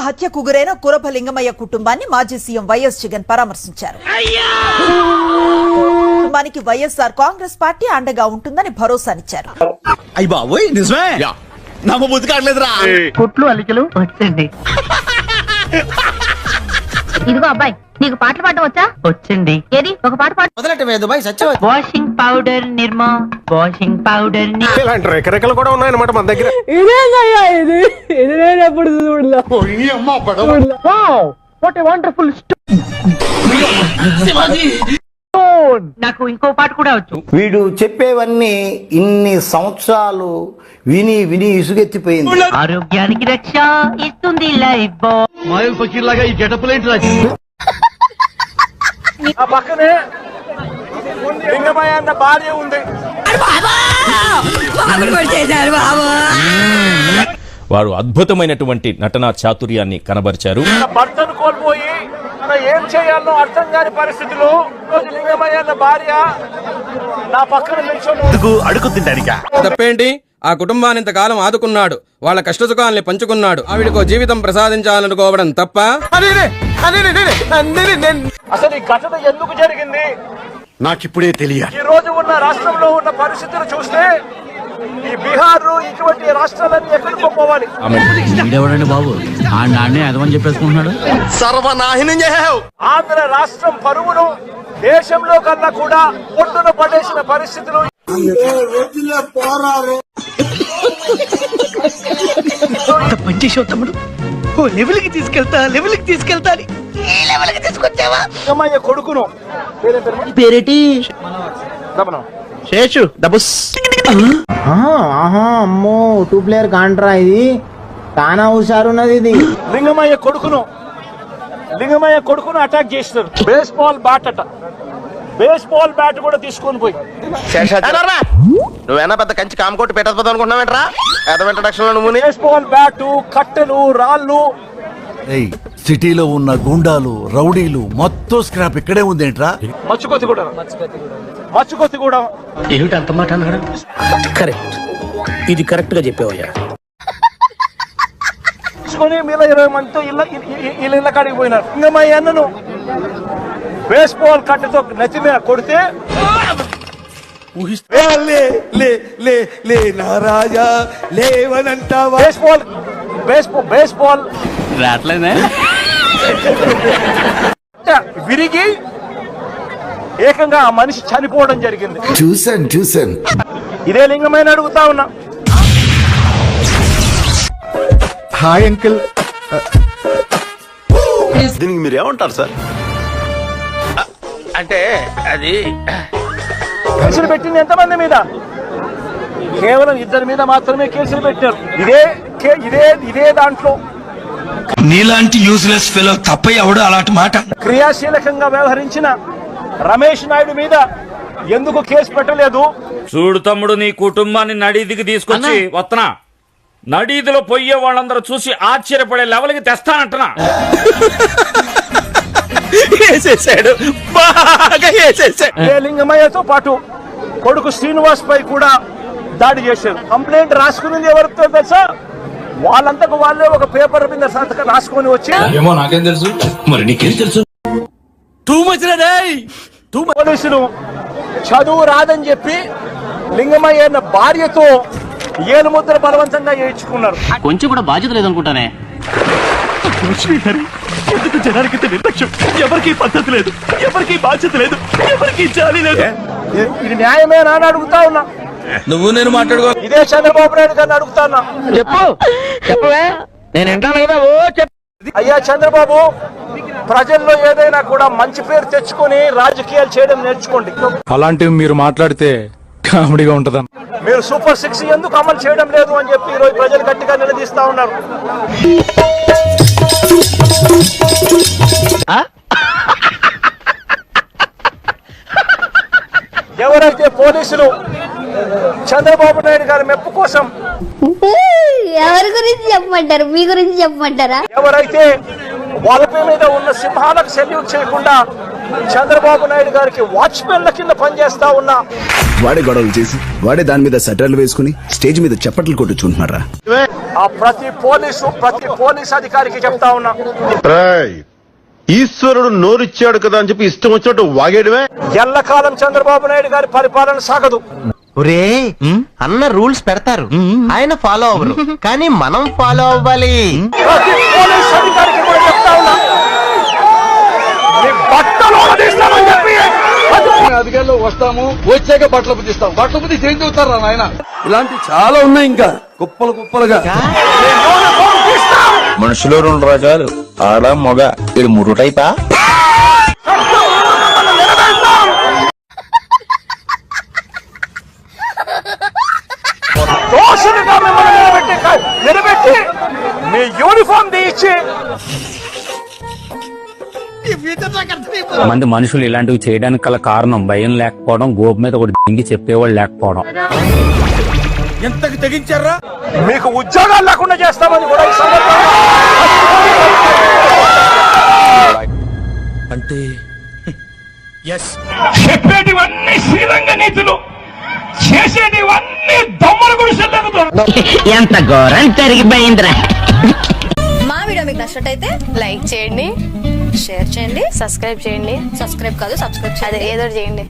హత్యకు గురైన కురప లింగమయ్య కుటుంబాన్ని మాజీ సీఎం వైఎస్ జగన్ పరామర్శించారు. కుటుంబానికి వైఎస్ఆర్ కాంగ్రెస్ పార్టీ అండగా ఉంటుందని భరోసానిచ్చారు. కుట్లు అలికలు వచ్చండి. ఇదిగో అబ్బాయి, నీకు పాటలు పాడడం వచ్చా? వచ్చండి. ఏది ఒక పాట పాడు. వాషింగ్ పౌడర్ నిర్మా, వాషింగ్ పౌడర్ ఇలాంటి రెకరెకలు కూడా ఉన్నాయన్నమాట మన దగ్గర. వండర్ఫుల్ నాకు ఇంకో పాట కూడా వచ్చు. వీడు చెప్పేవన్నీ ఇన్ని సంవత్సరాలు విని విని ఇసుగెత్తిపోయింది. ఆరోగ్యానికి రక్ష ఇస్తుంది లైఫ్ బాయ్. ఫకీర్లాగా ఈ గెటప్లేంటి రాసింది. ఆ పక్కనే లింగమయ్య అన్న భార్య ఉంది. వారు అద్భుతమైనటువంటి నటనా చాతుర్యాన్ని కనబరిచారు. భర్తను కోల్పోయి ఏం చేయాలో అర్థం కాని పరిస్థితిలో లింగమయ్య అన్న భార్య నా పక్కన నిల్చొని అడుగు తింటానిక. తప్పేంటి? ఆ కుటుంబాన్ని ఇంతకాలం ఆదుకున్నాడు, వాళ్ళ కష్టసుఖాల్ని పంచుకున్నాడు. ఆవిడకో జీవితం ప్రసాదించాలనుకోవడం తప్ప? అసలు ఈ ఘటన ఎందుకు జరిగింది నాకిప్పుడే తెలియాలి. ఈ రోజు ఉన్న రాష్ట్రంలో ఉన్న పరిస్థితులు చూస్తే ఈ బీహార్ ఇటువంటి రాష్ట్రాలన్నీ ఎక్కడికి పోవాలి. బాబు నాన్నే అదమని చెప్పేసుకుంటున్నాడు. సర్వనాశనం చేసావు. ఆంధ్ర రాష్ట్రం పరువును దేశంలో కన్నా కూడా ఒడ్డున పడేసిన పరిస్థితులు. పనిచేసావు తమ్ముడు. ఓ లెవెల్కి తీసుకెళ్తా తీసుకొచ్చావా? లింగమయ్య కొడుకును పేరేటి? శేషు డబుస్. అమ్మో 2 ప్లేయర్ కాంట్రా ఇది. కానా హుషారున్నది ఇది. లింగమయ్య కొడుకును అటాక్ చేస్తారు. బేస్బాల్ బ్యాట్ కూడా తీసుకొని పోయి. నువ్వేనా పెద్ద కంచి కామకోటి పెట్టకపోతావు అనుకుంటున్నావేంట్రా? బేస్బాల్ బ్యాట్, కట్టెలు, రాళ్ళు. సిటీలో ఉన్న గుండాలు, రౌడీలు మొత్తం స్క్రాప్ ఇక్కడే ఉందేంట్రా? మచ్చుకొత్తి కూడా. ఏమిటి అంత మాట అన్నాడు? కరెక్ట్, ఇది కరెక్ట్ గా చెప్పావయ్యా. తీసుకొని మీలో 20 మందితో ఇళ్ళ కాడికి పోయినారు. లింగమయ్య అన్నను బేస్బాల్ కట్టెతో నెత్తి మీద కొడితే బేస్బాల్ విరిగి ఏకంగా ఆ మనిషి చనిపోవడం జరిగింది. చూసాను. ఇదే లింగమైన అడుగుతా ఉన్నా. Hi uncle. దీనికి మీరు ఏమంటారు సార్? అంటే అది కేసులు పెట్టింది ఎంతమంది మీద? కేవలం 2 మీద మాత్రమే కేసులు పెట్టారు. ఇదే దాంట్లో నీలాంటి యూజ్లెస్ ఫెలో తప్ప ఎవడు అలాంటి మాట. క్రియాశీలకంగా వ్యవహరించిన రమేష్ నాయుడు మీద ఎందుకు కేసు పెట్టలేదు? చూడు తమ్ముడు, నీ కుటుంబాన్ని నడీదికి తీసుకొచ్చి వస్తున్నా. నడీదిలో పోయే వాళ్ళందరూ చూసి ఆశ్చర్యపడే లెవెల్కి తెస్తానంటున్నా. లింగమయ్యతో పాటు కొడుకు శ్రీనివాస్ పై కూడా దాడి చేశారు. కంప్లైంట్ రాసుకున్నది ఎవరితో తెలుసా? వాళ్ళంతకు వాళ్ళే ఒక పేపర్ మీద సంతకం రాసుకొని వచ్చి, ఏమో నాకేం తెలుసు, మరి నీకేం తెలుసు? పోలీసులు చదువు రాదని చెప్పి లింగమయ్య అన్న భార్యతో ఏలుముద్ర బలవంతంగా చేయించుకున్నారు. కొంచెం కూడా బాధ్యత లేదనుకుంటానే. ఎందుకు జనానికి నిర్లక్ష్యం? ఎవరికి పద్ధతి లేదు, ఎవరికి బాధ్యత లేదు, ఎవరికి జాలి లేదు. ఇది న్యాయమేనా అని అడుగుతా ఉన్నా. నువ్వు నేను మాట్లాడుకో. ఇదే చంద్రబాబు నాయుడు గారిని అడుగుతాన్నా. చెప్పవే, నేను వింటాను కదా. అయ్యా చంద్రబాబు, ప్రజల్లో ఏదైనా కూడా మంచి పేరు తెచ్చుకొని రాజకీయాలు చేయడం నేర్చుకోండి. అలాంటివి మీరు మాట్లాడితే కామెడీగా ఉంటదా? మీరు సూపర్ 6 ఎందుకు అమలు చేయడం లేదు అని చెప్పి ఈరోజు ప్రజలు గట్టిగా నిలదీస్తా ఉన్నారు. ఎవరైతే పోలీసులు చంద్రబాబు నాయుడు గారి మెప్పు కోసం, ఎవరి గురించి చెప్పమంటారు? మీ గురించి చెప్పమంటారా? ఎవరైతే వాళ్ళ మీద ఉన్న సింహాలకు సెల్యూట్ చేయకుండా చంద్రబాబు నాయుడు గారికి వాచ్మెన్ల కింద పనిచేస్తా ఉన్నా వాడే గొడవలు చేసి వాడే దాని మీద సెటర్లు వేసుకుని స్టేజ్ మీద చప్పట్లు కొట్టుచుంటున్నారా? ఆ ప్రతి పోలీస్ అధికారికి చెప్తా ఉన్నా, ఈశ్వరుడు నోరిచ్చాడు కదా అని చెప్పి ఇష్టం వచ్చినట్టు వాగేయడమే. ఎల్లకాలం చంద్రబాబు నాయుడు గారి పరిపాలన సాగదు. ఒరే అన్న రూల్స్ పెడతారు, ఆయన ఫాలో అవ్వరు, కానీ మనం ఫాలో అవ్వాలి. ప్రతి పోలీస్ అధికారికి కూడా చెప్తా ఉన్నా, మీ బట్టలు తీస్తామని చెప్పి అధికారులు వస్తాము, వచ్చాక బట్టలు పుట్టిస్తాం. బట్టలు పుట్టి చేంజ్ అవుతారా నాయన? ఇలాంటి చాలా ఉన్నాయి ఇంకా కుప్పలు కుప్పలుగా. మనుషులు 2 రకాలు, ఆడ మగ. ఇది 3 టైపా? దోషులుగా మిమ్మల్ని నిలబెట్టి మీ యూనిఫామ్ తీయించి మంది మనుషులు ఇలాంటివి చేయడానికి గల కారణం భయం లేకపోవడం, గోపు మీద ఒకటి దింగి చెప్పేవాళ్ళు లేకపోవడం. ఎంతకు తెగించారా? మీకు ఉద్యోగాలు లేకుండా చేస్తామని కూడా ఈ సందర్భంగా అంటే చెప్పేటివన్నీ శ్రీరంగ నీతులు, చేసేటివన్నీ దొమ్మల గుడిసెలు. ఎంత ఘోరం జరిగిపోయిందిరా. మా వీడియో మీకు నచ్చినట్టయితే లైక్ చేయండి, షేర్ చేయండి, సబ్స్క్రైబ్ చేయండి. సబ్స్క్రైబ్ కాదు, సబ్స్క్రైబ్ అదే ఏదో చేయండి.